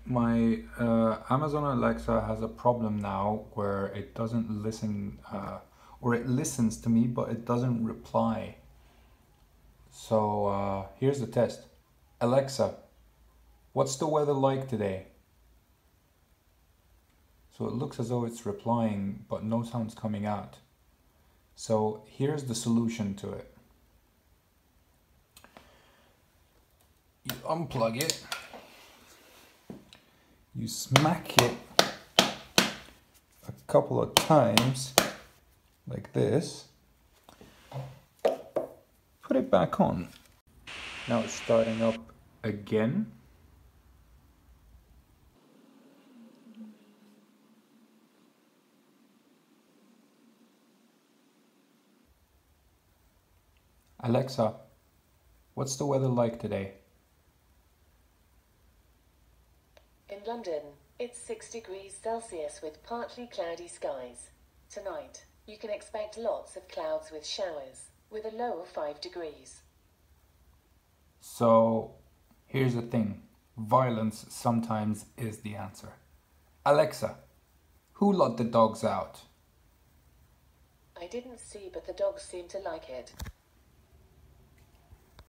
My Amazon Alexa has a problem now where it doesn't listen, or it listens to me, but it doesn't reply. So here's the test. Alexa, what's the weather like today? So it looks as though it's replying, but no sound's coming out. So here's the solution to it. You unplug it. You smack it a couple of times like this. Put it back on. Now it's starting up again. Alexa, what's the weather like today? In London, it's 6 degrees Celsius with partly cloudy skies. Tonight, you can expect lots of clouds with showers, with a low of 5 degrees. So, here's the thing. Violence sometimes is the answer. Alexa, who let the dogs out? I didn't see, but the dogs seem to like it.